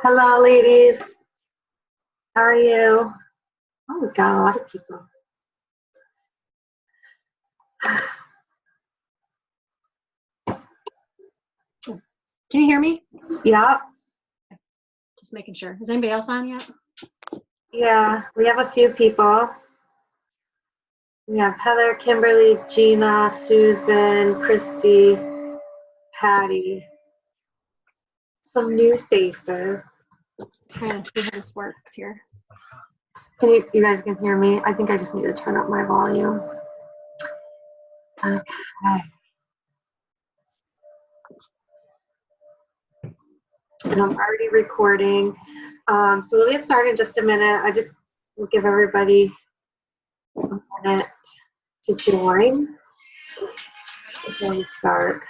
Hello, ladies. How are you? Oh, we got a lot of people. Can you hear me? Yeah. Just making sure. Is anybody else on yet? Yeah, we have a few people. We have Heather, Kimberly, Gina, Susan, Christy, Patty. Some new faces. Trying to see how this works here. Can you guys can hear me? I think I just need to turn up my volume. Okay. And I'm already recording. So we'll get started in just a minute. I just will give everybody a minute to join before we start.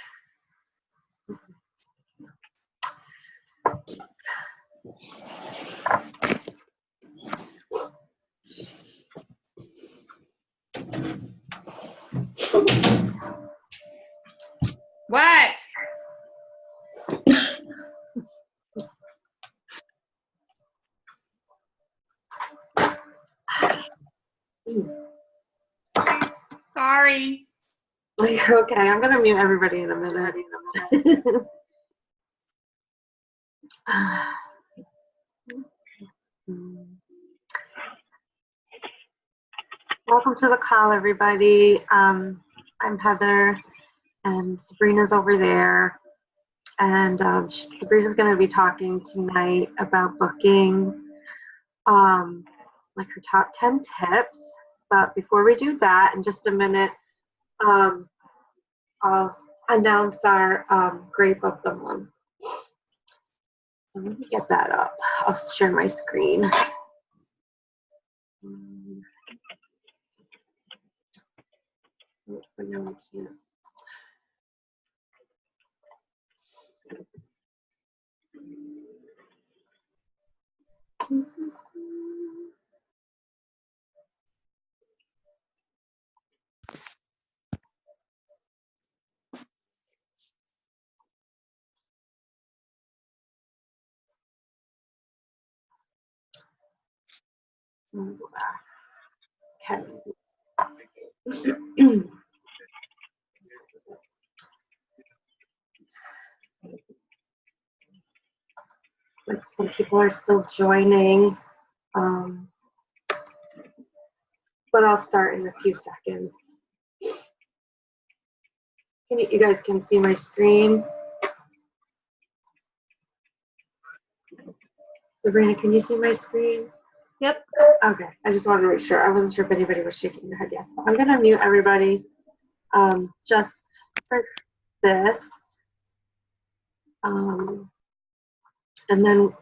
What? Sorry. Okay, I'm gonna mute everybody in a minute. Welcome to the call, everybody. I'm Heather, and Sabrina's over there. And Sabrina's going to be talking tonight about bookings, like her top 10 tips. But before we do that, in just a minute, I'll announce our Grape of the Month. So let me get that up. I'll share my screen. But no, I can't. Okay. Some people are still joining, but I'll start in a few seconds. You guys can see my screen. Sabrina, can you see my screen? Yep. Okay, I just wanted to make sure. I wasn't sure if anybody was shaking their head yes. But I'm gonna mute everybody just for this. And then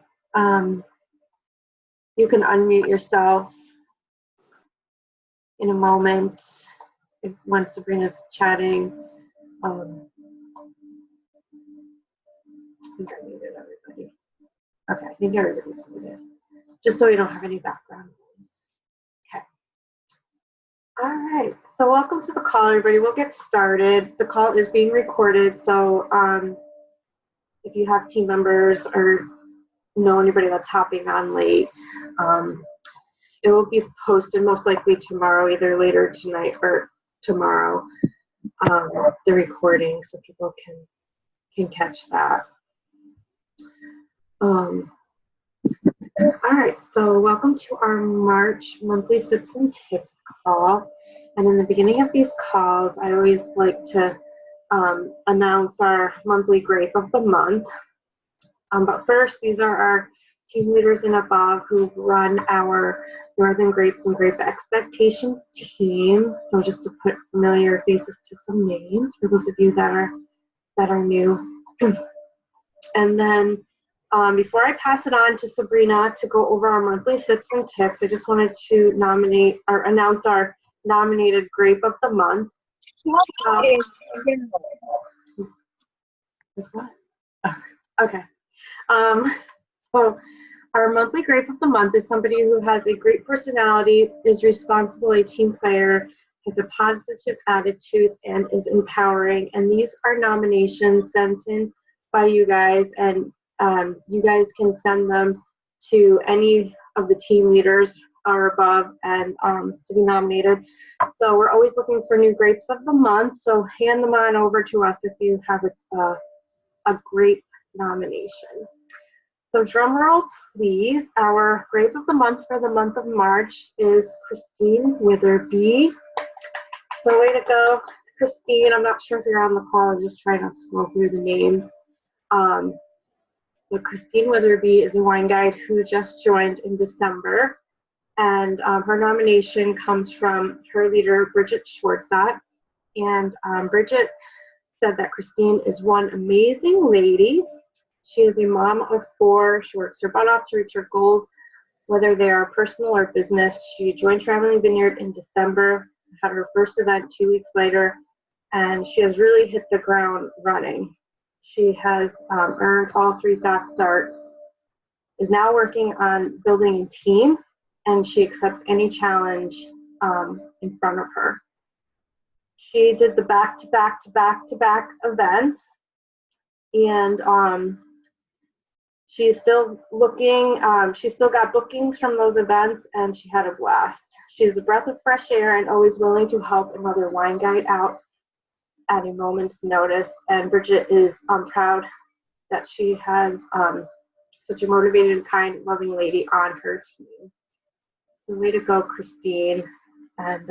you can unmute yourself in a moment when Sabrina's chatting. I think I muted everybody. Okay, I think everybody's muted. Just so we don't have any background noise. Okay. All right, so welcome to the call, everybody. We'll get started. The call is being recorded, so if you have team members or know anybody that's hopping on late, it will be posted most likely tomorrow, either later tonight or tomorrow, the recording, so people can catch that. All right, so welcome to our March monthly Sips and Tips call. And in the beginning of these calls, I always like to announce our monthly Grape of the Month. But first, these are our team leaders and above who run our Northern Grapes and Grape Expectations team. So just to put familiar faces to some names for those of you that are new. And then before I pass it on to Sabrina to go over our monthly Sips and Tips, I just wanted to nominate or announce our nominated Grape of the Month. Okay. So our monthly Grape of the Month is somebody who has a great personality, is responsible, a team player, has a positive attitude, and is empowering. And these are nominations sent in by you guys, and you guys can send them to any of the team leaders or above and to be nominated. So we're always looking for new grapes of the month. So hand them on over to us if you have a grape nomination. So drum roll, please. Our grape of the month for the month of March is Christine Witherby. So way to go, Christine. I'm not sure if you're on the call. I'm just trying to scroll through the names. But Christine Witherby is a wine guide who just joined in December. And her nomination comes from her leader, Bridget Schwartzat. And Bridget said that Christine is one amazing lady. She is a mom of 4. She works her butt off to reach her goals, whether they are personal or business. She joined Traveling Vineyard in December, had her first event 2 weeks later, and she has really hit the ground running. She has earned all 3 fast starts, is now working on building a team, and she accepts any challenge in front of her. She did the back-to-back-to-back-to-back events, and she's still looking, she's still got bookings from those events, and she had a blast. She's a breath of fresh air and always willing to help another wine guide out at a moment's notice. And Bridget is proud that she has such a motivated, kind, loving lady on her team. So way to go, Christine. And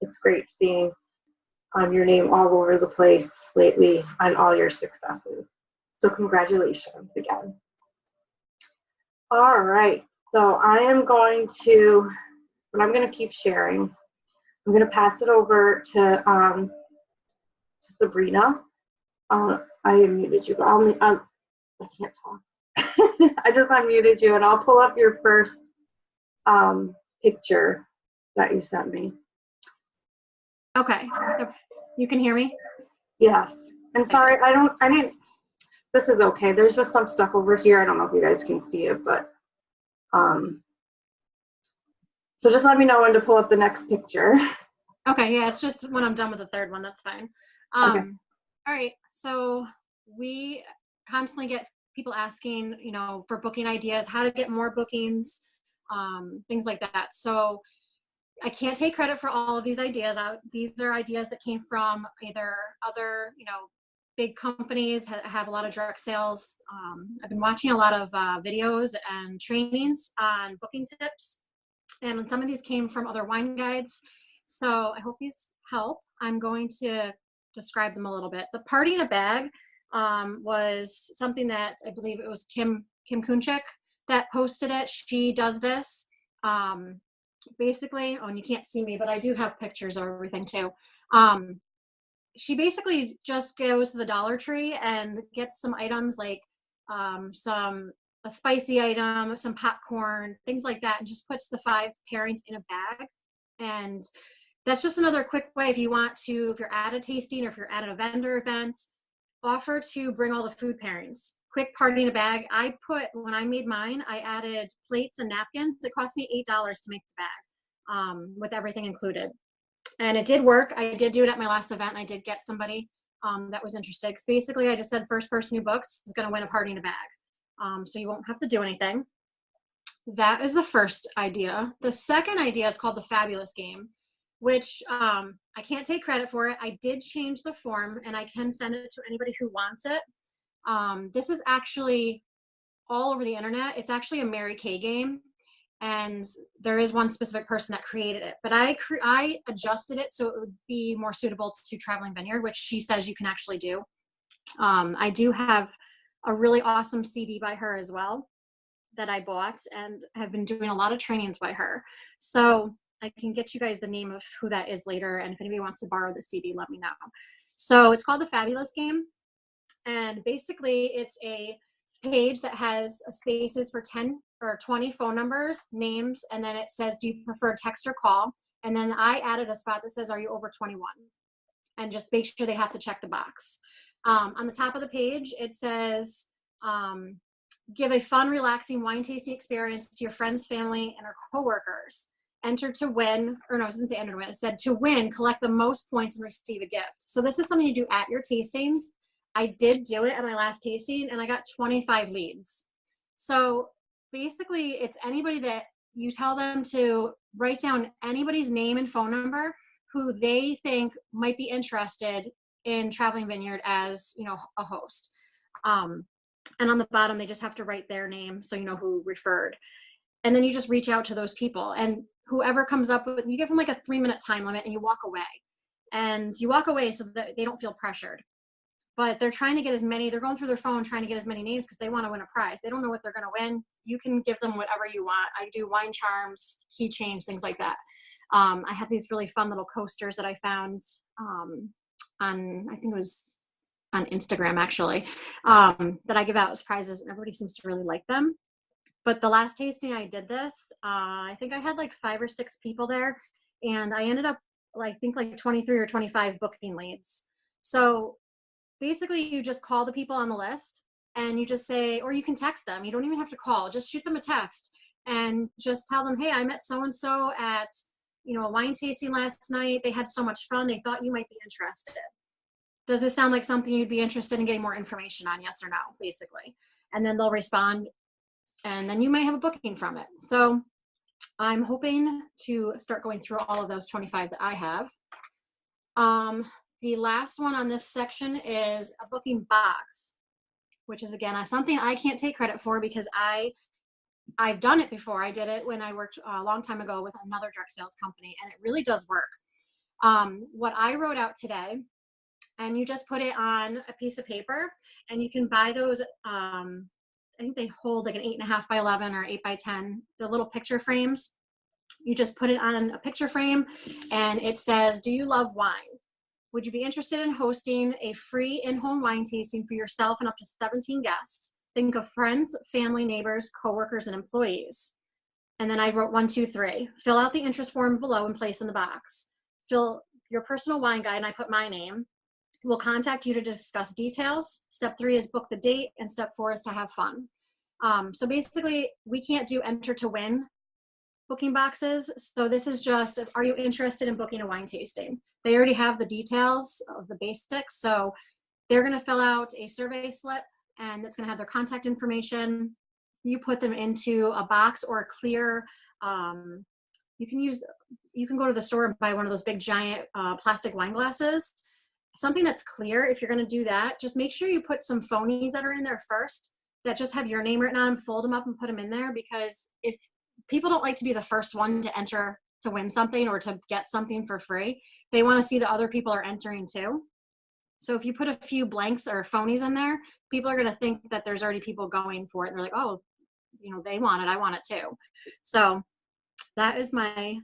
it's great seeing your name all over the place lately on all your successes. So congratulations again. All right, so I am going to, but I'm going to keep sharing. I'm going to pass it over to Sabrina. I unmuted you, but I can't talk. I just unmuted you, and I'll pull up your first picture that you sent me. Okay. You can hear me? Yes. And sorry, I didn't, this is okay. There's just some stuff over here. I don't know if you guys can see it, but so just let me know when to pull up the next picture. Okay, yeah, it's just when I'm done with the third one, that's fine. Okay. All right, so we constantly get people asking, you know, for booking ideas, how to get more bookings, things like that. So I can't take credit for all of these ideas. These are ideas that came from either other, you know, big companies have a lot of direct sales. I've been watching a lot of videos and trainings on booking tips, and some of these came from other wine guides. So I hope these help. I'm going to describe them a little bit. The party in a bag was something that I believe it was Kim Kunchik that posted it. She does this. Basically, and you can't see me, but I do have pictures of everything too. She basically just goes to the Dollar Tree and gets some items like a spicy item, some popcorn, things like that, and just puts the 5 pairings in a bag. And that's just another quick way if you want to, if you're at a tasting or if you're at a vendor event, offer to bring all the food pairings. Quick party in a bag. When I made mine, I added plates and napkins. It cost me $8 to make the bag with everything included. And it did work. I did do it at my last event, and I did get somebody that was interested. Because basically, I just said first person who books is going to win a party in a bag. So you won't have to do anything. That is the first idea. The second idea is called the Fabulous Game, which I can't take credit for it. I did change the form, and I can send it to anybody who wants it. This is actually all over the internet. It's actually a Mary Kay game. And there is one specific person that created it, but I adjusted it so it would be more suitable to Traveling Vineyard, which she says you can actually do. I do have a really awesome CD by her as well that I bought, and have been doing a lot of trainings by her. So I can get you guys the name of who that is later, and if anybody wants to borrow the CD, let me know. So it's called the Fabulous Game, and basically it's a page that has spaces for 10 or 20 phone numbers, names, and then it says, do you prefer text or call? And then I added a spot that says, are you over 21? And just make sure they have to check the box. On the top of the page, it says, give a fun, relaxing wine tasting experience to your friends, family, and our coworkers. enter to win, or no, it doesn't say enter to win. It said to win, collect the most points and receive a gift. So this is something you do at your tastings. I did do it at my last tasting and I got 25 leads. So basically it's anybody that you tell them to write down anybody's name and phone number who they think might be interested in Traveling Vineyard as, you know, a host. And on the bottom, they just have to write their name so you know who referred. And then you just reach out to those people, and whoever comes up with, you give them like a 3-minute time limit and you walk away. And you walk away so that they don't feel pressured. But they're trying to get as many, they're going through their phone trying to get as many names because they want to win a prize. They don't know what they're going to win. You can give them whatever you want. I do wine charms, keychains, things like that. I have these really fun little coasters that I found on, I think it was on Instagram actually, that I give out as prizes, and everybody seems to really like them. But the last tasting I did this, I think I had like 5 or 6 people there, and I ended up, I think like 23 or 25 booking leads. So basically you just call the people on the list and you just say, or you can text them. You don't even have to call, just shoot them a text and just tell them, hey, I met so-and-so at, you know, a wine tasting last night. They had so much fun. They thought you might be interested. Does this sound like something you'd be interested in getting more information on? Yes or no, basically. And then they'll respond, and then you might have a booking from it. So I'm hoping to start going through all of those 25 that I have. The last one on this section is a booking box, which is, again, something I can't take credit for because I've done it before. I did it when I worked a long time ago with another direct sales company, and it really does work. What I wrote out today, and you just put it on a piece of paper, and you can buy those, I think they hold like an 8.5 by 11 or 8 by 10, the little picture frames. You just put it on a picture frame, and it says, do you love wine? Would you be interested in hosting a free in-home wine tasting for yourself and up to 17 guests? Think of friends, family, neighbors, coworkers, and employees. And then I wrote 1, 2, 3. Fill out the interest form below and place in the box. Fill your personal wine guide, and I put my name. We'll contact you to discuss details. Step 3 is book the date, and step 4 is to have fun. So basically, we can't do enter to win booking boxes. So this is just, are you interested in booking a wine tasting? They already have the details of the basics. So they're going to fill out a survey slip, and it's going to have their contact information. You put them into a box or a clear, you can go to the store and buy one of those big giant plastic wine glasses. Something that's clear. If you're going to do that, just make sure you put some phonies that are in there first that just have your name written on them, fold them up and put them in there, because if people don't like to be the first one to enter to win something or to get something for free, they want to see that other people are entering too. So if you put a few blanks or phonies in there, people are going to think that there's already people going for it, and they're like, oh, you know, they want it, I want it too. So that is my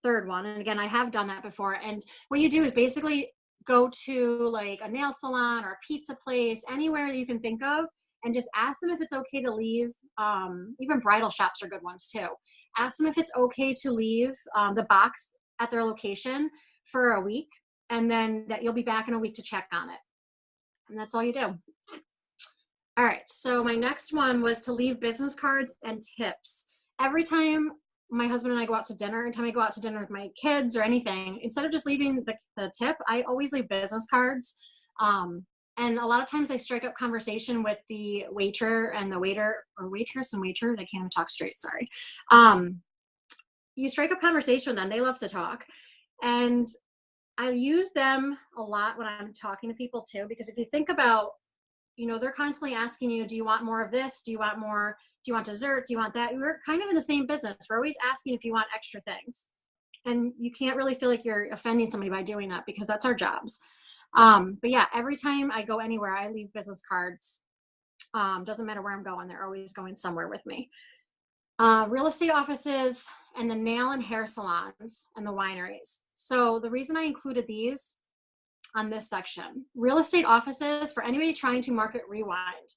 third one. And again, I have done that before. And what you do is basically go to like a nail salon or a pizza place, anywhere you can think of, and just ask them if it's okay to leave. Even bridal shops are good ones too. Ask them if it's okay to leave the box at their location for a week, and then that you'll be back in a week to check on it. And that's all you do. All right, so my next one was to leave business cards and tips. Every time my husband and I go out to dinner, anytime I go out to dinner with my kids or anything, instead of just leaving the tip, I always leave business cards. And a lot of times I strike up conversation with the waiter and the waiter, or waitress and waiter, they can't even talk straight, sorry. You strike up conversation with them, they love to talk. And I use them a lot when I'm talking to people too, because if you think about, you know, they're constantly asking you, do you want more of this? Do you want more? Do you want dessert? Do you want that? We're kind of in the same business. We're always asking if you want extra things. And you can't really feel like you're offending somebody by doing that, because that's our jobs. But yeah, every time I go anywhere, I leave business cards. Doesn't matter where I'm going, they're always going somewhere with me. Real estate offices and the nail and hair salons and the wineries. So the reason I included these on this section, real estate offices, for anybody trying to market rewind,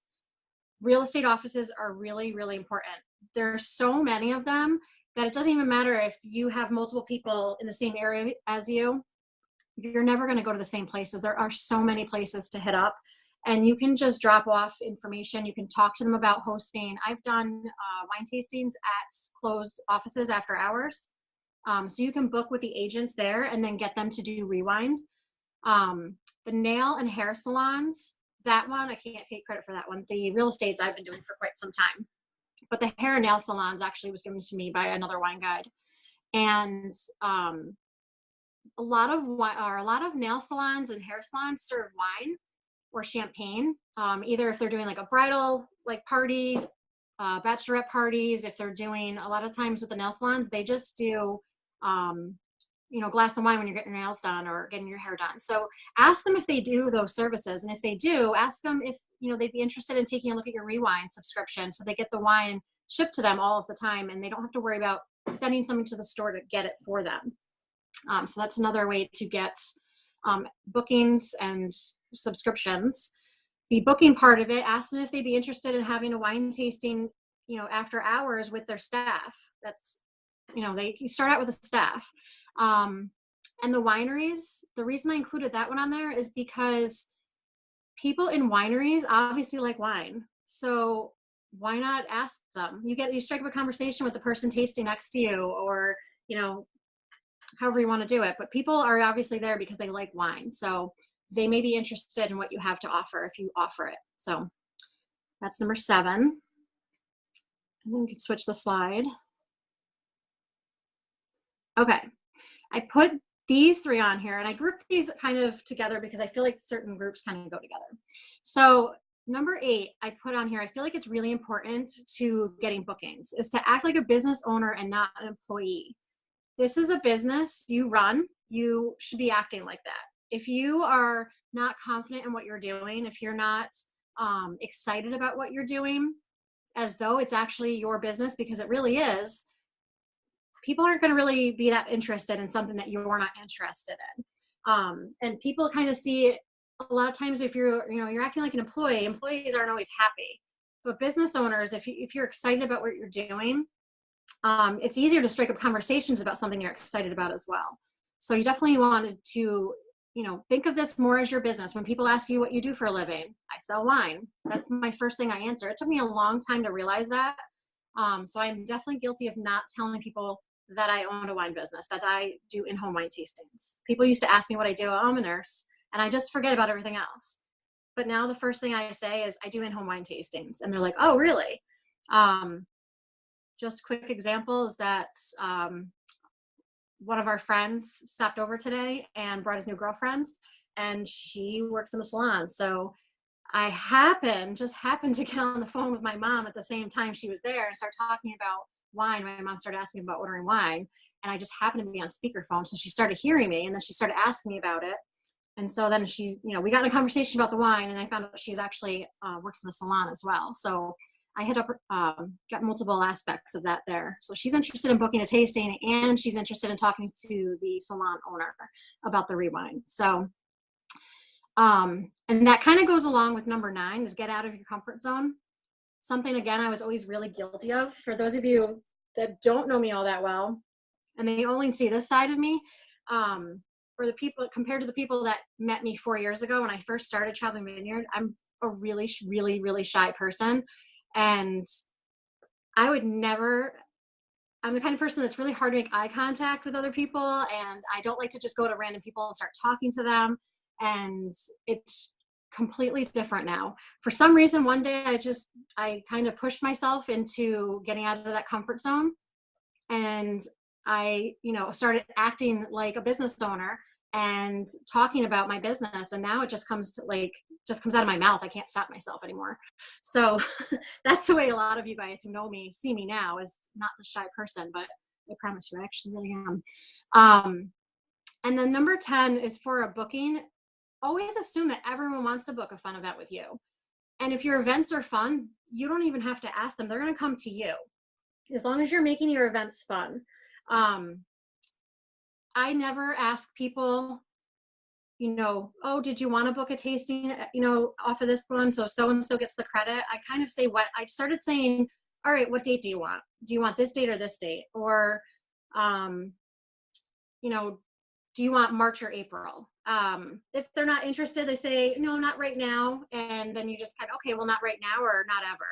real estate offices are really, really important. There are so many of them that it doesn't even matter if you have multiple people in the same area as you, you're never going to go to the same places. There are so many places to hit up, and you can just drop off information. You can talk to them about hosting. I've done wine tastings at closed offices after hours. So you can book with the agents there and then get them to do rewind. The nail and hair salons, that one, I can't take credit for that one. The real estates I've been doing for quite some time. But the hair and nail salons actually was given to me by another wine guide. And a lot of nail salons and hair salons serve wine or champagne, either if they're doing like a bridal like party, bachelorette parties. If they're doing, a lot of times with the nail salons, they just do a glass of wine when you're getting your nails done or getting your hair done. So ask them if they do those services, and if they do, ask them if they'd be interested in taking a look at your rewind subscription, so they get the wine shipped to them all of the time and they don't have to worry about sending someone to the store to get it for them. So that's another way to get bookings and subscriptions. The booking part of it, ask them if they'd be interested in having a wine tasting, after hours with their staff. That's, you start out with a staff. And the wineries, the reason I included that one on there is because people in wineries obviously like wine. So why not ask them? You strike up a conversation with the person tasting next to you, or, however you want to do it. But people are obviously there because they like wine. So they may be interested in what you have to offer if you offer it. So that's number 7. And then we can switch the slide. Okay. I put these 3 on here, and I grouped these kind of together because I feel like certain groups kind of go together. So number 8, I put on here, I feel like it's really important to getting bookings, is to act like a business owner and not an employee. This is a business you run. You should be acting like that. If you are not confident in what you're doing, if you're not excited about what you're doing, as though it's actually your business, because it really is, people aren't going to really be that interested in something that you're not interested in. And people kind of see it a lot of times. If you're acting like an employee, employees aren't always happy. But business owners, if you're excited about what you're doing, it's easier to strike up conversations about something you're excited about as well. So you definitely wanted to, think of this more as your business. When people ask you what you do for a living, I sell wine. That's my first thing I answer. It took me a long time to realize that. So I'm definitely guilty of not telling people that I own a wine business, that I do in-home wine tastings. People used to ask me what I do. Oh, I'm a nurse, and I just forget about everything else. But now the first thing I say is I do in-home wine tastings, and they're like, oh, really? Just quick examples that one of our friends stopped over today and brought his new girlfriends, and she works in the salon. So I just happened to get on the phone with my mom at the same time she was there and start talking about wine. My mom started asking about ordering wine, and I just happened to be on speakerphone. So she started hearing me, and then she started asking me about it. And so then we got in a conversation about the wine, and I found out she's actually works in the salon as well. So I hit up, got multiple aspects of that there. So she's interested in booking a tasting, and she's interested in talking to the salon owner about the rewind. So, and that kind of goes along with number 9, is get out of your comfort zone. Something, again, I was always really guilty of. For those of you that don't know me all that well, and they only see this side of me, for the people, compared to the people that met me 4 years ago when I first started Traveling Vineyard, I'm a really, really, really shy person. And I'm the kind of person that's really hard to make eye contact with other people. And I don't like to just go to random people and start talking to them. And it's completely different now. For some reason, one day I kind of pushed myself into getting out of that comfort zone. And I, started acting like a business owner and talking about my business. And now it just comes out of my mouth. I can't stop myself anymore. So that's the way a lot of you guys who know me see me now, as not the shy person, but I promise you, I actually really am. And then number 10 is for a booking. Always assume that everyone wants to book a fun event with you. And if your events are fun, you don't even have to ask them. They're going to come to you, as long as you're making your events fun. I never ask people, oh, did you want to book a tasting, off of this one, so-and-so gets the credit? I kind of say I started saying, all right, what date do you want? Do you want this date or this date? Or, do you want March or April? If they're not interested, they say, no, not right now. And then you just kind of, okay, well, not right now or not ever.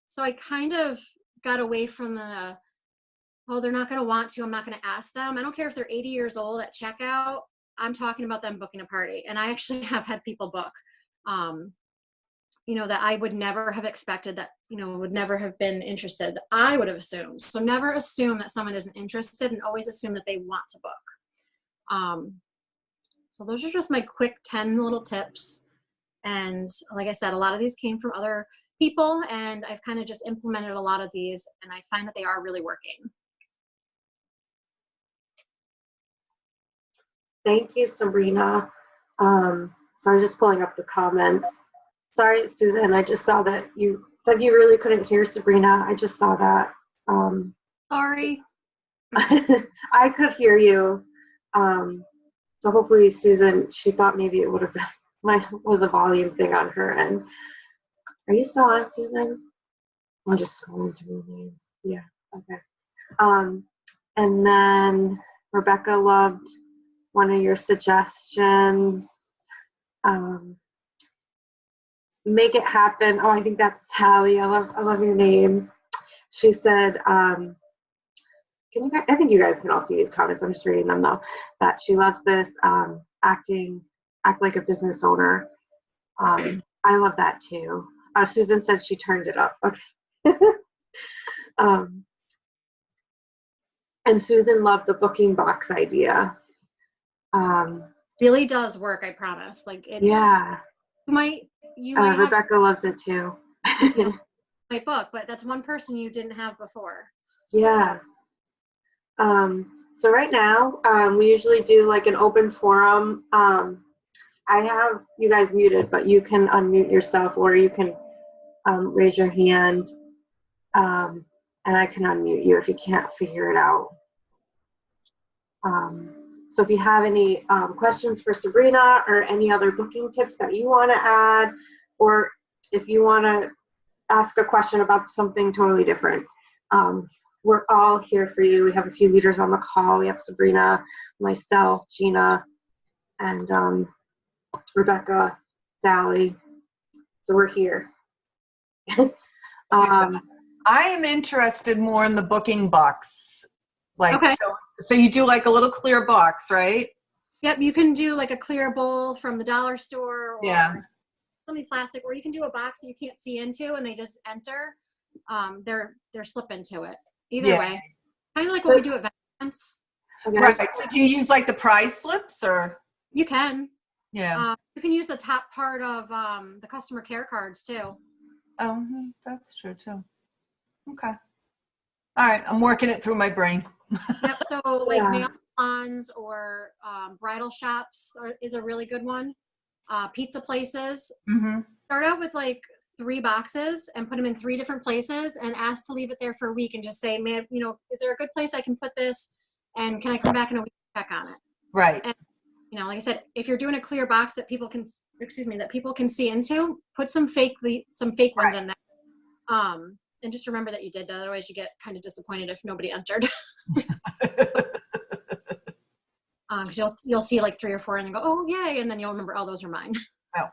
So I kind of got away from oh, they're not going to want to. I'm not going to ask them. I don't care if they're 80 years old at checkout. I'm talking about them booking a party. And I actually have had people book, that I would never have expected, that, would never have been interested. I would have assumed. So never assume that someone isn't interested, and always assume that they want to book. So those are just my quick 10 little tips. And like I said, a lot of these came from other people, and I've kind of just implemented a lot of these, and I find that they are really working. Thank you, Sabrina. So I'm just pulling up the comments. Sorry, Susan, I just saw that you said you really couldn't hear Sabrina. I just saw that. Sorry. I could hear you. So hopefully, Susan, she thought maybe it would have been, was a volume thing on her end. Are you still on, Susan? I'm just scrolling through the names. Yeah, okay. And then Rebecca loved one of your suggestions. Make it happen. Oh, I think that's Sally. I love your name. She said, I think you guys can all see these comments. I'm just reading them though. That she loves this act like a business owner. I love that too. Susan said she turned it up. Okay. And Susan loved the booking box idea. Really does work, I promise. Like, it's, yeah. You might Rebecca loves it too. My book, but that's one person you didn't have before. Yeah. So right now, we usually do like an open forum. I have you guys muted, but you can unmute yourself, or you can raise your hand, and I can unmute you if you can't figure it out. So if you have any questions for Sabrina, or any other booking tips that you want to add, or if you want to ask a question about something totally different, we're all here for you. We have a few leaders on the call. We have Sabrina, myself, Gina, and Rebecca, Sally. So we're here. I am interested more in the booking box. Like, okay. So you do like a little clear box, right? Yep, you can do like a clear bowl from the dollar store, or something plastic, or you can do a box that you can't see into, and they just enter their slip into it. Either way, kind of like what we do at events. Okay. Right. So do you use like the prize slips, or? You can. Yeah. You can use the top part of the customer care cards too. Oh, that's true too. Okay. All right. I'm working it through my brain. Yep. So like nail salons or bridal shops is a really good one. Pizza places. Mm-hmm. Start out with like 3 boxes and put them in 3 different places, and ask to leave it there for a week, and just say, man, is there a good place I can put this? And can I come back in a week to check on it? Right. And, like I said, if you're doing a clear box that people can see into, put some fake ones in there. And just remember that you did that. Otherwise you get kind of disappointed if nobody entered. Because you'll see like 3 or 4 and then go, oh yay, and then you'll remember, oh, those are mine. Oh.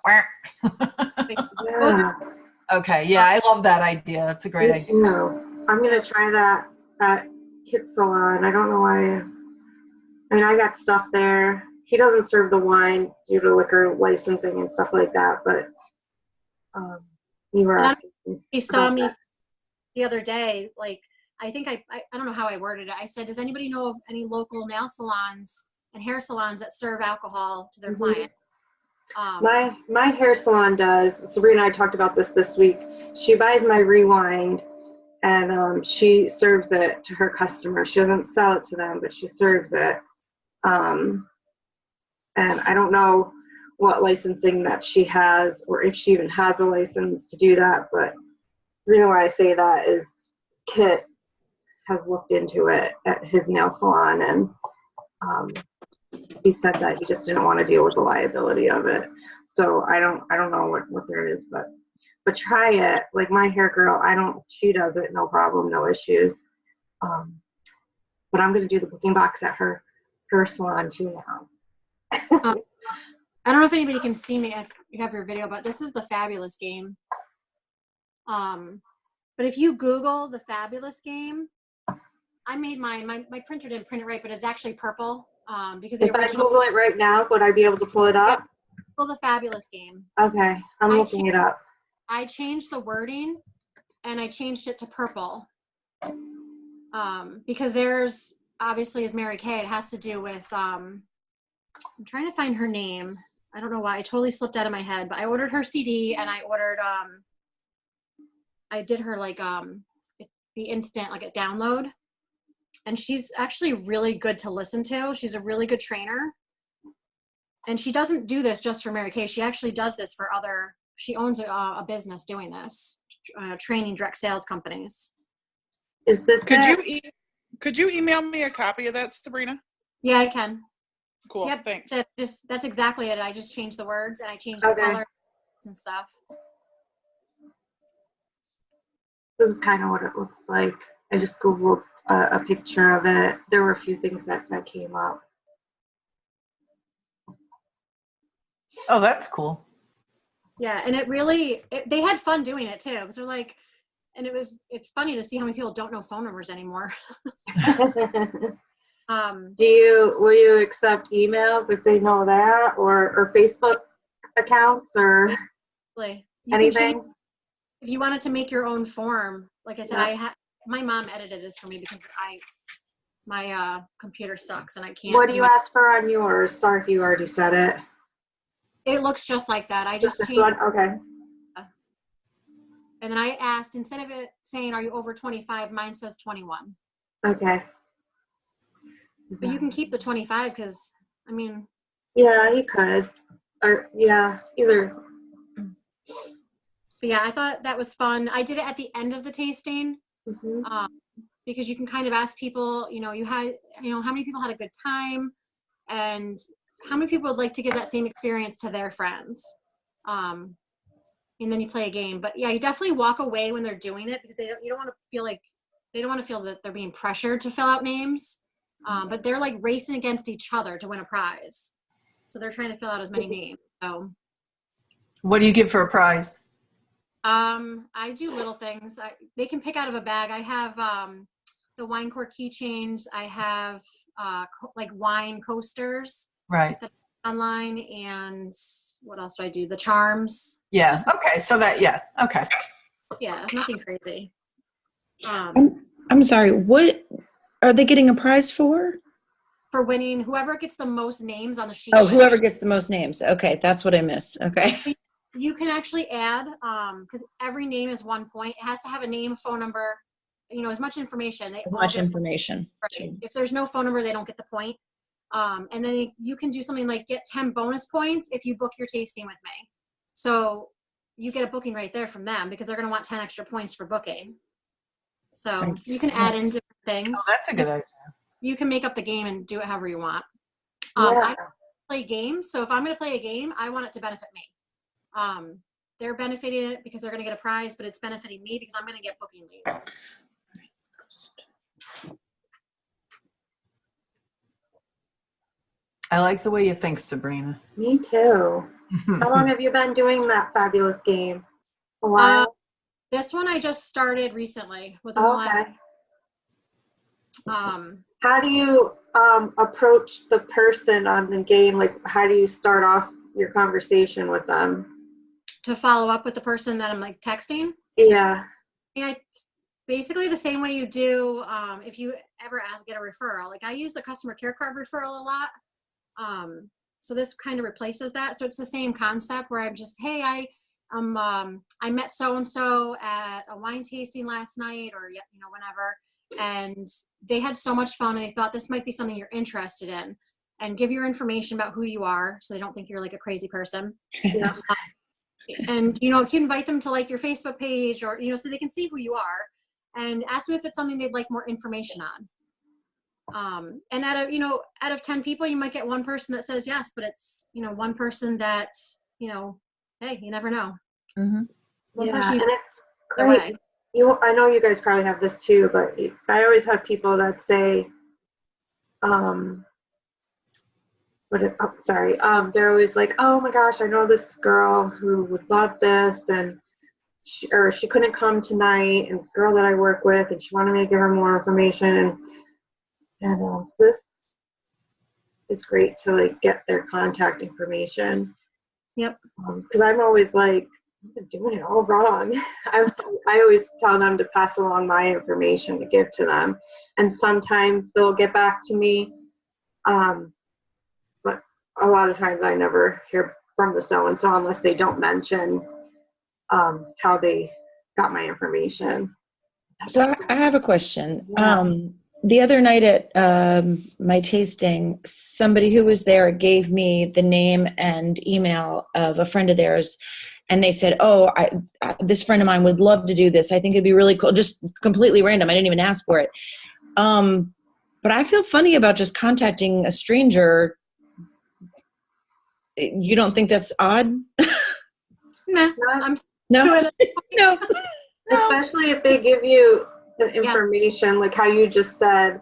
Yeah. Okay. Yeah, I love that idea. That's a great idea. I'm gonna try that at Kit Salon. I don't know why. I mean, I got stuff there. He doesn't serve the wine due to liquor licensing and stuff like that, but you were asking. He saw me the other day. Like, I think I don't know how I worded it. I said, does anybody know of any local nail salons and hair salons that serve alcohol to their clients? My hair salon does. Sabrina and I talked about this week. She buys my Rewind, and she serves it to her customers. She doesn't sell it to them, but she serves it. And I don't know what licensing that she has, or if she even has a license to do that, but the reason why I say that is Kit has looked into it at his nail salon, and he said that he just didn't want to deal with the liability of it. So I don't know what there is, but try it. Like my hair girl, she does it, no problem, no issues. But I'm going to do the booking box at her salon too now. I don't know if anybody can see me if you have your video, but this is the Fabulous game. But if you Google the Fabulous game, I made mine. My printer didn't print it right, but it's actually purple. Because the If I original Google it right now, would I be able to pull it up? the Fabulous game. Okay, I'm I looking it up. I changed the wording and I changed it to purple. Because there's obviously as Mary Kay, it has to do with I'm trying to find her name. I don't know why. I totally slipped out of my head, but I ordered her CD and I ordered I did her like the instant like a download. And she's actually really good to listen to. She's a really good trainer. And she doesn't do this just for Mary Kay. She actually does this for other, she owns a business doing this, training direct sales companies. Is this Could you email me a copy of that, Sabrina? Yeah, I can. Cool. Yep, Thanks. that's exactly it. I just changed the words and I changed the color and stuff. This is kind of what it looks like. I just Googled a picture of it. There were a few things that came up. Oh, that's cool. Yeah, and they had fun doing it too, because they're like, and it's funny to see how many people don't know phone numbers anymore. Will you accept emails if they know that, or Facebook accounts, or anything? If you wanted to make your own form, like I said, Yeah. my mom edited this for me because my computer sucks and I can't. What do you ask for on yours? Sorry if you already said it. It looks just like that. I just this changed. one? Okay. And then I asked, instead of it saying, "Are you over 25?" mine says 21. Okay. But you can keep the 25 because, I mean. Yeah, you could. Or yeah, either. But yeah, I thought that was fun. I did it at the end of the tasting. Mm-hmm. Because you can kind of ask people, how many people had a good time and how many people would like to give that same experience to their friends. And then you play a game. But yeah, you definitely walk away when they're doing it because they don't want to feel that they're being pressured to fill out names. But they're like racing against each other to win a prize. So they're trying to fill out as many names. So what do you give for a prize? I do little things. They can pick out of a bag. I have the wine core keychains. I have like wine coasters. Right. Online, and what else do I do? The charms. Yeah. Okay. So okay. Yeah, nothing crazy. I'm sorry. What are they getting a prize for? For winning, whoever gets the most names on the sheet. Oh, whoever gets the most names. Okay, that's what I missed. Okay. You can actually add, because every name is 1 point. It has to have a name, phone number, as much information. As much information. Right. If there's no phone number, they don't get the point. And then you can do something like get 10 bonus points if you book your tasting with me. So you get a booking right there from them because they're going to want 10 extra points for booking. So you can add in different things. Oh, that's a good idea. You can make up the game and do it however you want. Yeah. I play games. So if I'm going to play a game, I want it to benefit me. They're benefiting it because they're going to get a prize, but it's benefiting me because I'm going to get booking leads. I like the way you think, Sabrina. Me too. How long have you been doing that fabulous game? A while? This one I just started recently within Okay. the last. How do you approach the person on the game? Like, how do you start off your conversation with them? To follow up with the person that I'm like texting. Yeah. Yeah, it's basically the same way you do if you ever get a referral. Like I use the customer care card referral a lot. So this kind of replaces that. So it's the same concept where I'm just, hey, I met so-and-so at a wine tasting last night or, whenever, and they had so much fun and they thought this might be something you're interested in, and give your information about who you are so they don't think you're like a crazy person. Yeah. And, you can invite them to like your Facebook page or, so they can see who you are, and ask them if it's something they'd like more information on. And out of 10 people, you might get one person that says yes, but it's, one person that, hey, you never know. Mm-hmm. Yeah, and it's great. I know you guys probably have this too, but I always have people that say, they're always like, oh my gosh, I know this girl who would love this, and she couldn't come tonight, and this girl that I work with, and she wanted me to give her more information, and so this is great to like get their contact information. Yep. Because I'm always like, I'm doing it all wrong. I always tell them to pass along my information to give to them, and sometimes they'll get back to me, but a lot of times I never hear from the so-and-so unless they don't mention how they got my information. So I have a question. Yeah. The other night at my tasting, somebody who was there gave me the name and email of a friend of theirs, and they said, "Oh, this friend of mine would love to do this. I think it'd be really cool." Just completely random. I didn't even ask for it. But I feel funny about just contacting a stranger. You don't think that's odd? Nah, No, no. Especially if they give you the information, like how you just said.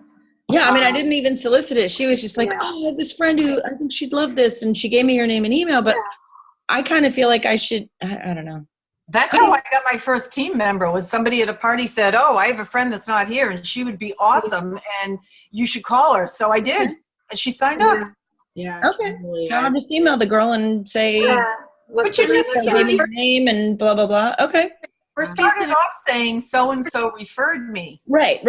Yeah, I mean, I didn't even solicit it. She was just like, Yeah. "Oh, I have this friend who I think she'd love this," and she gave me her name and email. But I kind of feel like I should. I don't know. That's how I got my first team member. Was somebody at a party said, "Oh, I have a friend that's not here, and she would be awesome, and you should call her." So I did, and she signed up. Yeah. Okay, so I'll just email the girl and say, But you just "Give me her name and blah blah blah." Okay. First started off saying so and so referred me. Right. So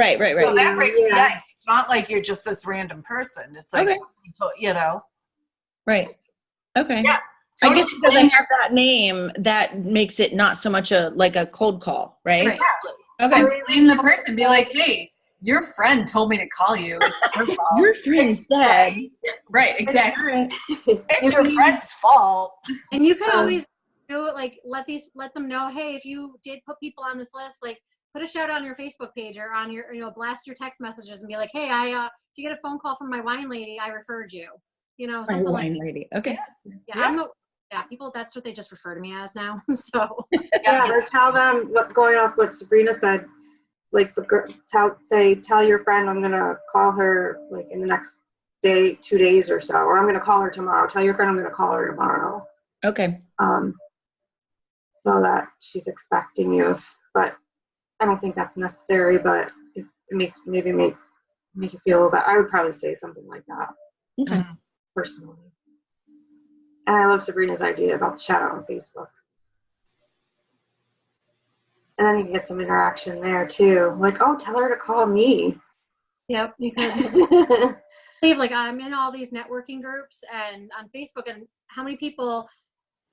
that breaks the ice. It's not like you're just this random person. It's like you know. Right. Okay. Yeah. I guess because I have that name, that makes it not so much a cold call, right? Exactly. Okay. Blame the person. Be like, hey, your friend told me to call you. It's your fault. Your friend's dead. Yeah, right, exactly. It's your friend's fault. And you can always do like let them know, hey, if you did put people on this list, like put a shout out on your Facebook page or on your blast your text messages and be like, hey, if you get a phone call from my wine lady, I referred you. Something My like wine lady. Okay. People, that's what they just refer to me as now. So or tell them going off what Sabrina said, like tell your friend I'm gonna call her like in the next 2 days or so, or I'm gonna call her tomorrow. Tell your friend I'm gonna call her tomorrow. Okay. So that she's expecting you. But I don't think that's necessary, but it makes make you feel better. I would probably say something like that. Okay. Personally. And I love Sabrina's idea about the shout out on Facebook. And then you can get some interaction there too. Like, oh, tell her to call me. yep, you could leave like I'm in all these networking groups and on Facebook, and how many people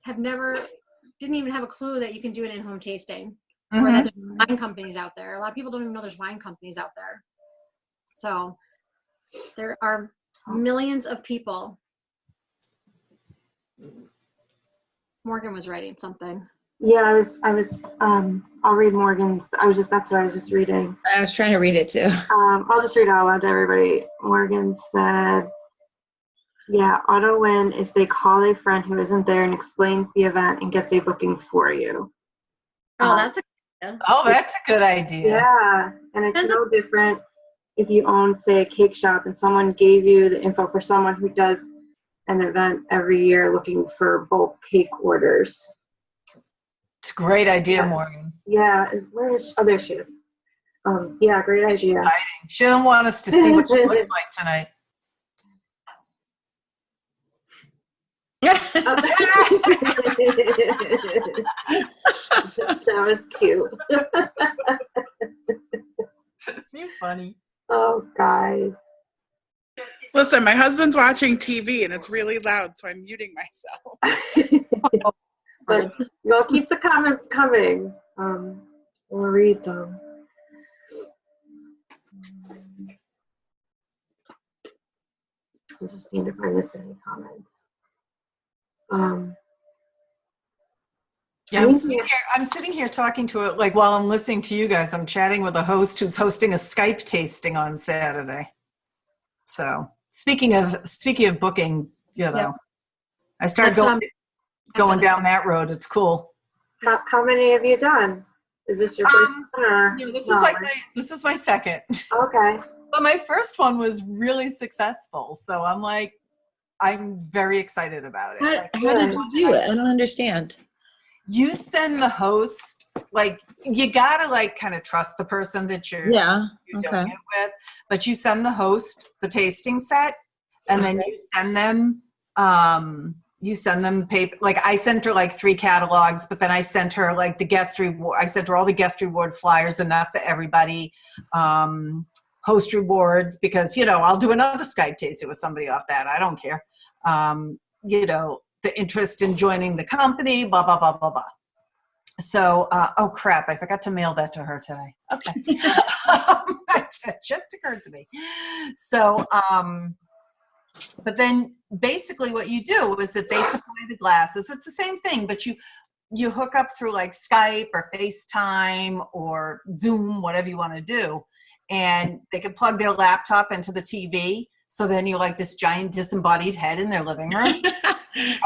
didn't even have a clue that you can do an in-home tasting or that there's wine companies out there. A lot of people don't even know there's wine companies out there. So there are millions of people. Morgan was writing something. Yeah, I'll read Morgan's. That's what I was just reading. I was trying to read it too. I'll just read it out loud to everybody. Morgan said, yeah, auto win if they call a friend who isn't there and explains the event and gets a booking for you. Oh, that's a good idea. Yeah, and it's no different if you own, say, a cake shop and someone gave you the info for someone who does an event every year looking for bulk cake orders. It's a great idea, Morgan. Yeah, there she is. Yeah, great idea. She doesn't want us to see what she looks like tonight. That was cute. You're funny. Oh, guys. Listen, my husband's watching TV and it's really loud, so I'm muting myself. But we'll keep the comments coming. We'll read them. I'm just seeing if I missed any comments. Yeah, I'm sitting here talking to it, like while I'm listening to you guys, I'm chatting with a host who's hosting a Skype tasting on Saturday. So speaking of booking, I started going down that road. It's cool. How many have you done? Is this your first one? Or this is my second. Okay. But my first one was really successful, so I'm very excited about it. How did you do it? I don't understand. you send the host, like, you gotta like kind of trust the person that you're Yeah. doing Okay. it with, but you send the host the tasting set, and then you send them paper. Like, I sent her like 3 catalogs, but then I sent her like the guest reward. I sent her all the guest reward flyers, enough for everybody. Host rewards, because, you know, I'll do another Skype tasting with somebody off that. I don't care. You know, the interest in joining the company, blah, blah, blah, blah, blah. So, oh crap, I forgot to mail that to her today. Okay. That just occurred to me. So, but then basically what you do is that they supply the glasses. It's the same thing, but you hook up through like Skype or FaceTime or Zoom, whatever you want to do. And they can plug their laptop into the TV. So then you're like this giant disembodied head in their living room.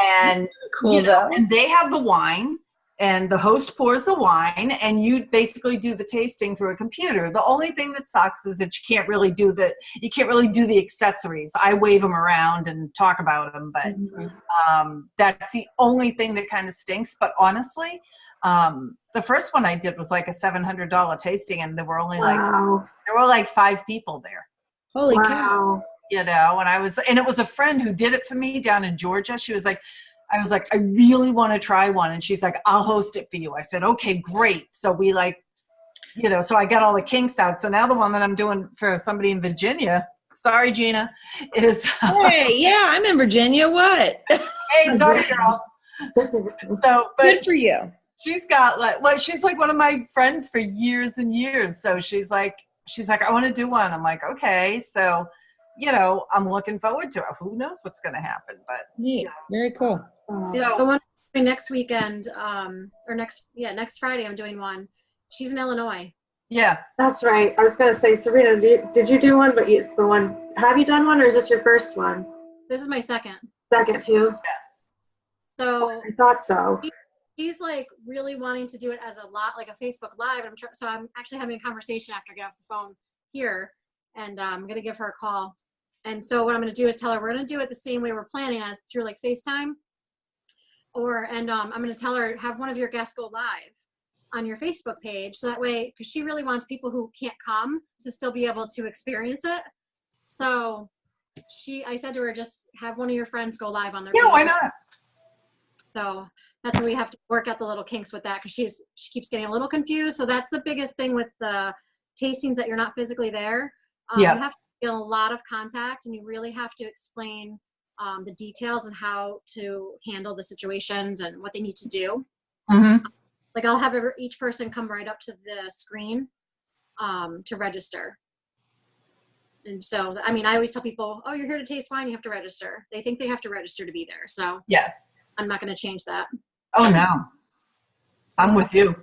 And, Cool, you know, though. and they have the wine, and the host pours the wine, and you basically do the tasting through a computer. The only thing that sucks is that you can't really do the accessories. I wave them around and talk about them, but that's the only thing that kind of stinks. But honestly, the first one I did was like a $700 tasting, and there were only like 5 people there. Holy cow. You know, and it was a friend who did it for me down in Georgia. She was like, I was like, I really want to try one. And she's like, I'll host it for you. I said, okay, great. So we like, you know, so I got all the kinks out. So now the one that I'm doing for somebody in Virginia, sorry, Gina, is. Hey, yeah, I'm in Virginia. What? Hey, sorry, girls. So, but Good for you. She's got like, well, she's like one of my friends for years and years. So she's like, I want to do one. I'm like, okay. So, you know, I'm looking forward to it. Who knows what's going to happen, but. Neat. Very cool. So the one next weekend, or next Friday, I'm doing one. She's in Illinois. Yeah. That's right. I was going to say, Sabrina, did you do one? But it's the one. Have you done one, or is this your first one? This is my second. Second too. Yeah. So I thought so. She's like really wanting to do it as like a Facebook Live. So I'm actually having a conversation after I get off the phone here, and I'm going to give her a call. And so what I'm going to do is tell her we're going to do it the same way we're planning, as through like FaceTime. I'm going to tell her, have one of your guests go live on your Facebook page. So that way, because she really wants people who can't come to still be able to experience it. So I said to her, just have one of your friends go live on their Yeah, page. why not? So that's where we have to work out the little kinks with that, because she keeps getting a little confused. So that's the biggest thing with the tastings, that you're not physically there. You have to feel a lot of contact, and you really have to explain the details and how to handle the situations and what they need to do. Mm-hmm. Like I'll have each person come right up to the screen to register. And so, I mean, I always tell people, oh, you're here to taste wine, you have to register. They think they have to register to be there. So yeah, I'm not going to change that. Oh no, I'm with you.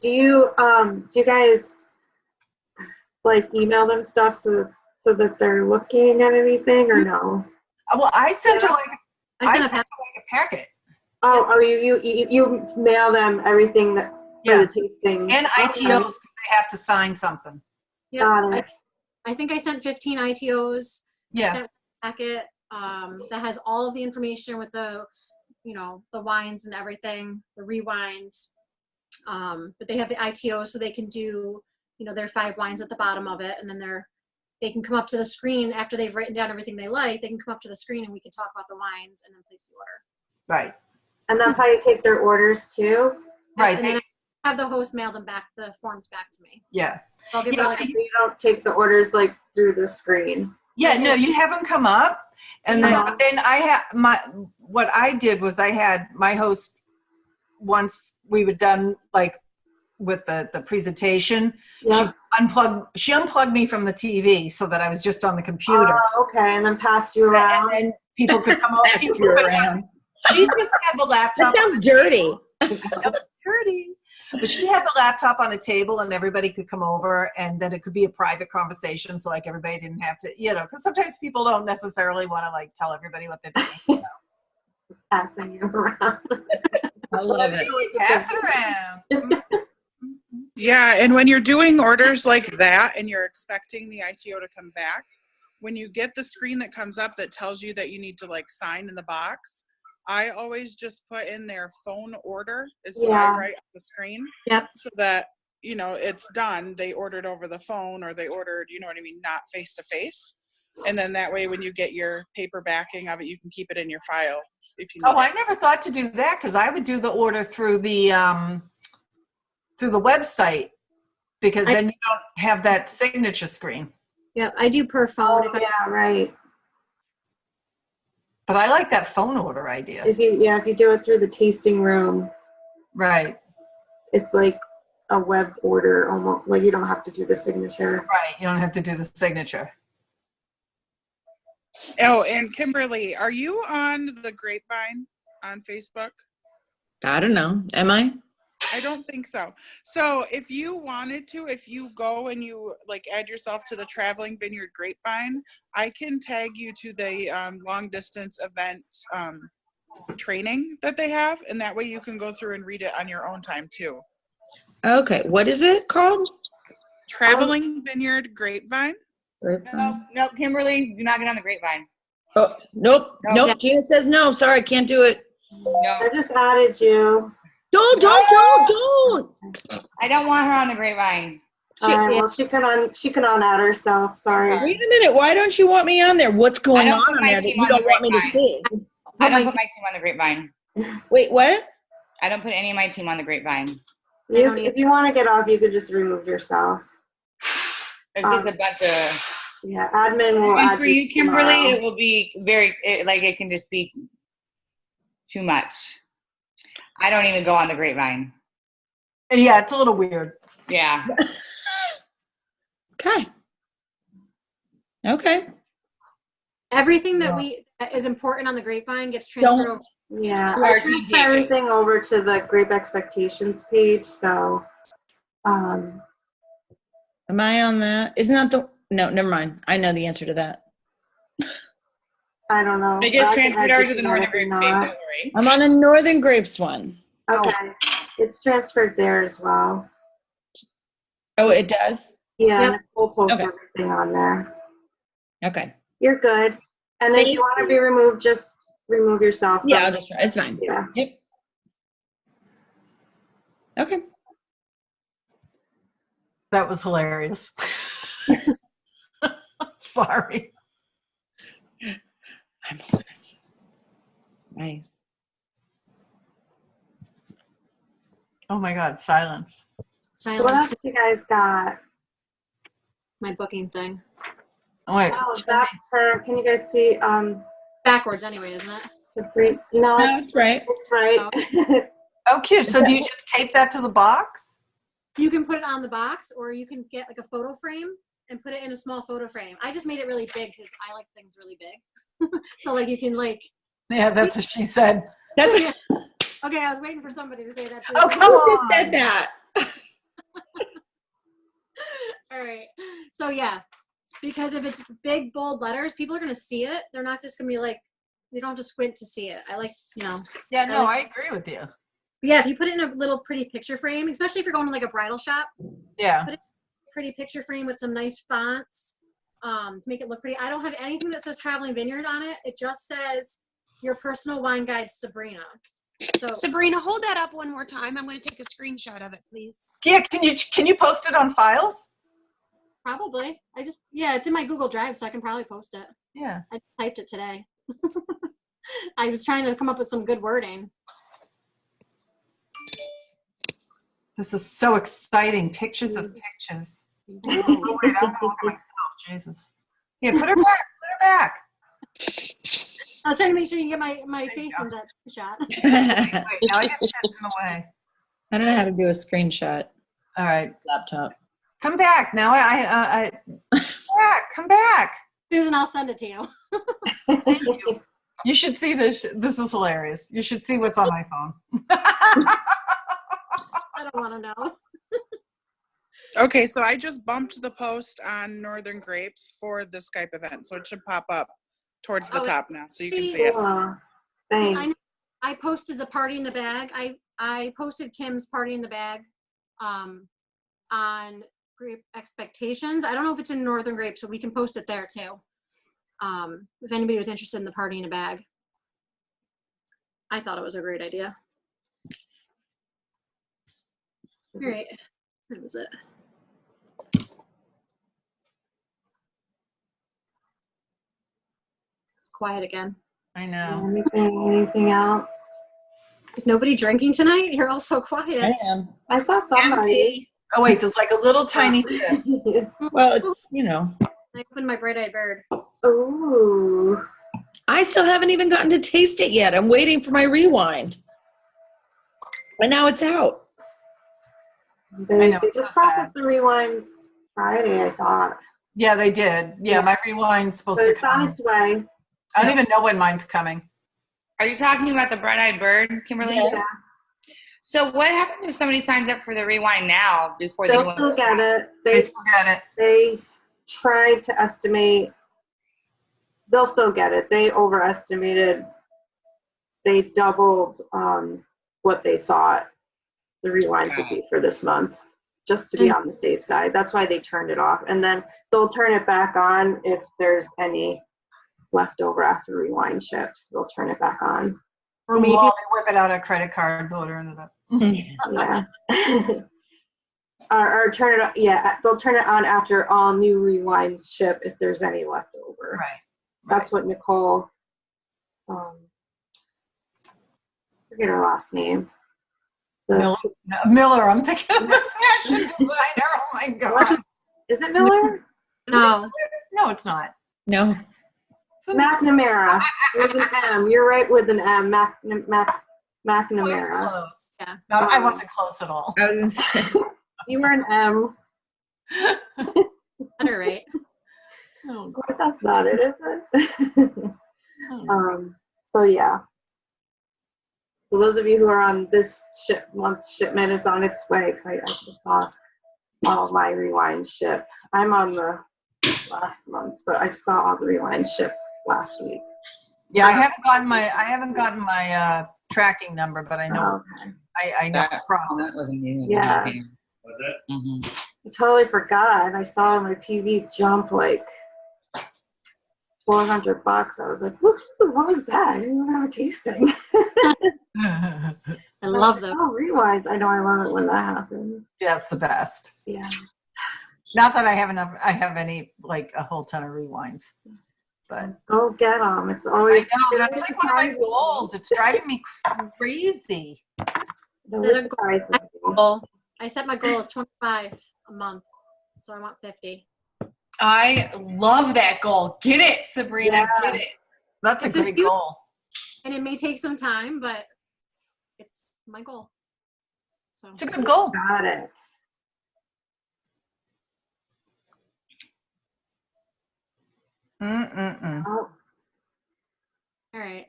Do you guys like email them stuff so that they're looking at anything, or no? Well, I sent her I sent a packet. Oh, you mail them everything that for the tasting and ITOs, because they have to sign something. Yeah, I think I sent 15 ITOs. Yeah. I sent a packet that has all of the information with the, you know, the wines and everything, the rewines. But they have the ITOs, so they can do, you know, their 5 wines at the bottom of it, and then they can come up to the screen after they've written down everything they like. They can come up to the screen and we can talk about the wines and then place the order. Right. And that's how you take their orders too? Right. And then I have the host mail them back, the forms back to me. Yeah. So I'll give So you don't take the orders like through the screen? Yeah, no, you have them come up, and then what I did was I had my host, once we were done like with the presentation, she unplugged me from the TV so that I was just on the computer. Okay, and then passed you around. And then people could come over. She just had the laptop. That sounds dirty. Dirty. But she had the laptop on the table, and everybody could come over, and then it could be a private conversation, so like everybody didn't have to, you know, because sometimes people don't necessarily want to like tell everybody what they're doing. You know? Passing you around. I love it. Pass it around. Yeah, and when you're doing orders like that and you're expecting the ITO to come back, when you get the screen that comes up that tells you that you need to like sign in the box, I always just put in their phone order is what I write on the screen. Yep. So that, you know, it's done. They ordered over the phone, or they ordered, you know what I mean, not face to face. And then that way, when you get your paper backing of it, you can keep it in your file if you need I never thought to do that, because I would do the order through the website, because then you don't have that signature screen. Yeah, I do per phone. Yeah, right. But I like that phone order idea. If you do it through the tasting room, Right. it's like a web order almost. Like you don't have to do the signature. Right. You don't have to do the signature. Oh, and Kimberly, are you on the Grapevine on Facebook? I don't know. Am I? I don't think so. So if you wanted to, if you go and you like add yourself to the Traveling Vineyard Grapevine, I can tag you to the long distance event training that they have, and that way you can go through and read it on your own time too. Okay. What is it called? Traveling Vineyard Grapevine. No, Kimberly, do not get on the Grapevine. Oh, nope. Gina says no. Sorry, can't do it. No, I just added you. Don't. I don't want her on the Grapevine. Well, she can add herself. Sorry. Wait a minute. Why don't you want me on there? What's going I on don't put my there that team you on the don't want me to Grapevine. see? I don't put my team on the Grapevine. Wait, what? I don't put any of my team on the Grapevine. If you want to get off, you could just remove yourself. It's just a bunch of. Yeah, admin will And add for you, Kimberly, tomorrow. it will be it can just be too much. I don't even go on the Grapevine. Yeah, it's a little weird. Yeah. Okay. Everything that is important on the Grapevine gets transferred over. Yeah, To I our team transfer page. everything over to the Grape Expectations page. So, Am I on that? Isn't that the? No, never mind. I know the answer to that. I don't know. It gets I can transferred add over you to the that Northern if you're Grapes page. Don't not. worry. I'm on the Northern Grapes one. Okay, it's transferred there as well. Oh, it does? Yeah, Yep. Nicole posts Okay. everything on there. Okay. You're good. And if you want to be removed, just remove yourself. Yeah, I'll just try. It's fine. Yeah. Yep. Okay. That was hilarious. Sorry. Nice. Oh my God, silence. So what else you guys got? My booking thing. Oh, wait. Oh, that's her. Can you guys see? Backwards anyway, isn't it? Sabrina. No, No, it's right. it's right. Oh, cute. So do you just tape that to the box? You can put it on the box, or you can get like a photo frame and put it in a small photo frame. I just made it really big because I like things really big. So like you can like. Yeah, that's what she said. That's Okay, I was waiting for somebody to say that too. Oh, come Who on. just said that? All right. So yeah, because if it's big, bold letters, people are going to see it. They're not just going to be like, you don't have to squint to see it. I like, Yeah, no, I agree with you. yeah, if you put it in a little pretty picture frame, especially if you're going to like a bridal shop, Yeah. put it in a pretty picture frame with some nice fonts to make it look pretty. I don't have anything that says Traveling Vineyard on it. It just says your personal wine guide, Sabrina. So Sabrina, hold that up one more time. I'm going to take a screenshot of it, please. Yeah, can you post it on files? probably. It's in my Google Drive, so I can probably post it. Yeah. I typed it today. I was trying to come up with some good wording. This is so exciting. Pictures of pictures. I Oh, wait, I'm going to look at myself. Jesus. Yeah, put her back. Put her back. was trying to make sure you get my face in that shot. Wait, now I get shit in the way. I don't know how to do a screenshot. All right. Laptop. Come back. Now come back. Susan, I'll send it to you. Thank you. You should see this. This is hilarious. You should see what's on my phone. I don't want to know. Okay, so I just bumped the post on Northern Grapes for the Skype event, so it should pop up towards the top now, so you can see it. Cool. Thanks. I posted the party in the bag. I posted Kim's party in the bag on Grape Expectations. I don't know if it's in Northern Grape, so we can post it there too. If anybody was interested in the party in a bag. I thought it was a great idea. All right. That was it. It's quiet again. I know. Anything else? Is nobody drinking tonight? You're all so I quiet. am. I saw somebody. Oh wait, there's like a little tiny sip. Well, it's, you know, I opened my bright-eyed bird. Ooh. I still haven't even gotten to taste it yet. I'm waiting for my rewind. And now it's out. They know, it's just so processed the rewinds Friday, I thought. Yeah, they did. Yeah, Yeah. my rewind's supposed So to it's on come. its way. I don't even know when mine's coming. Are you talking about the bright-eyed bird, Kimberly? Yes. So what happens if somebody signs up for the rewind now before they They'll go? still get it. They still get it. They tried to estimate. They'll still get it. They overestimated. They doubled what they thought the rewinds would be for this month, just to be on the safe side. That's why they turned it off. And then they'll turn it back on if there's any left over after rewind ships. They'll turn it back on. Or maybe We'll whip it out our credit cards, ordering it up. Yeah. or turn it on. Yeah, they'll turn it on after all new rewinds ship if there's any left over. Right. That's what Nicole, forget her last name. Miller, I'm thinking of the fashion designer. Oh my God. Is it Miller? no. No, it's not. No. McNamara with an M. You're right with an M. Close, McNamara. close. Yeah. No, I wasn't close at all. I was gonna say, You were an M. All right. Oh, But that's not it, is it? So yeah. So those of you who are on this month's shipment, it's on its way. Because I just saw all my rewind ship. I'm on the last month, but I saw all the rewind ship last week. yeah, I haven't gotten my tracking number, but I know Okay. I know the process. That wasn't you. Yeah. Was it? Mhm. I totally forgot. I saw my PV jump like $400. I was like, what was that? I didn't even have a tasting. I love them. Oh, rewinds. I know I love it when that happens. Yeah, it's the best. Yeah. Not that I have any, like a whole ton of rewinds, but Go get them. It's I always. know that's like one of my goals. It's driving me crazy. No, Set it a surprises me. goal. I set my goal as 25 a month, so I want 50. I love that goal. Get it, Sabrina. Yeah. Get it. That's It's a a great huge- goal. And it may take some time, but it's my goal. So It's a good goal. Got it. Mm-mm-mm. Oh, all right.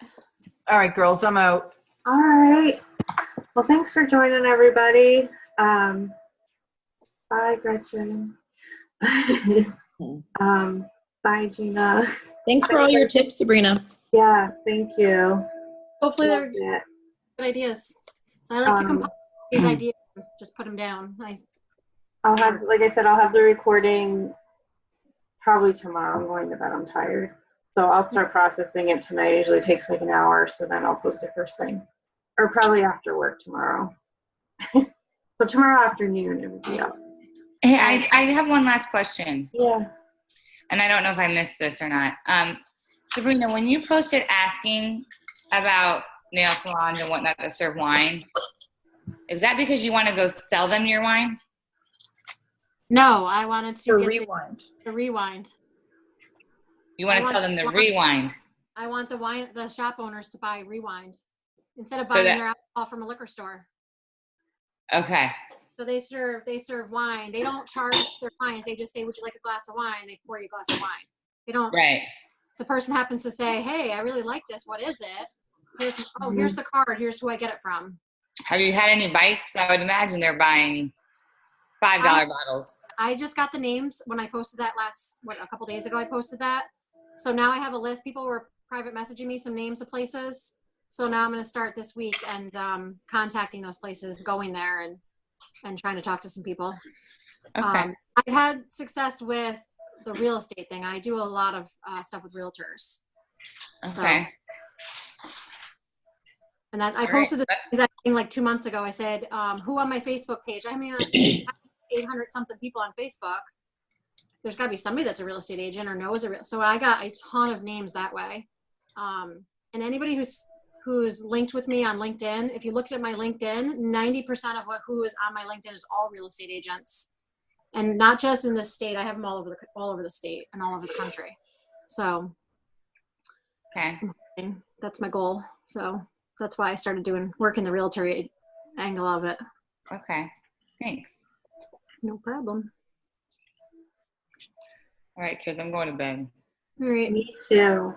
All right, girls, I'm out. all right. Well, thanks for joining, everybody. Bye, Gretchen. Bye, Gina. thanks for all your tips, Sabrina. Yes, thank you. Hopefully they're Loved it. good ideas. So I like to Um, compile these ideas and just put them down. I'll have, like I said, I'll have the recording probably tomorrow. I'm going to bed. I'm tired. So I'll start processing it tonight. It usually takes like an hour, so then I'll post it first thing. Or probably after work tomorrow. So tomorrow afternoon it will be up. Hey, I have one last question, Yeah. and I don't know if I missed this or not. Sabrina, when you posted asking about nail salons and whatnot that serve wine, is that because you want to go sell them your wine? No, I wanted to For get rewind. the rewind. You want I to want sell them the wine. rewind? I want the shop owners to buy rewind instead of So buying that- their alcohol from a liquor store. Okay. So they serve wine. They don't charge their clients. They just say, "Would you like a glass of wine?" They pour you a glass of wine. They don't. Right. If the person happens to say, "Hey, I really like this. What is it?" Here's the card. Here's who I get it from. Have you had any bites? 'Cause I would imagine they're buying $5 bottles. I just got the names when I posted that a couple days ago. I posted that. So now I have a list. People were private messaging me some names of places. So now I'm going to start this week and contacting those places, going there and trying to talk to some people. Okay. I've had success with the real estate thing. I do a lot of stuff with realtors. Okay. And that I All right. posted this exact thing like 2 months ago. I said, who on my Facebook page? I mean, 800 something people on Facebook. There's got to be somebody that's a real estate agent or knows a real. So I got a ton of names that way. And anybody who's linked with me on LinkedIn, if you looked at my LinkedIn, 90% of who is on my LinkedIn is all real estate agents, and not just in this state. I have them all over the state and all over the country. So Okay. that's my goal. So that's why I started doing work in the realtor angle of it. Okay. Thanks. No problem. All right, kids, I'm going to bed. All right. Me too.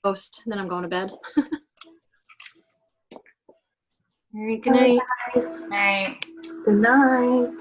Post. Then I'm going to bed. All right. Good night. Guys, Night. good night.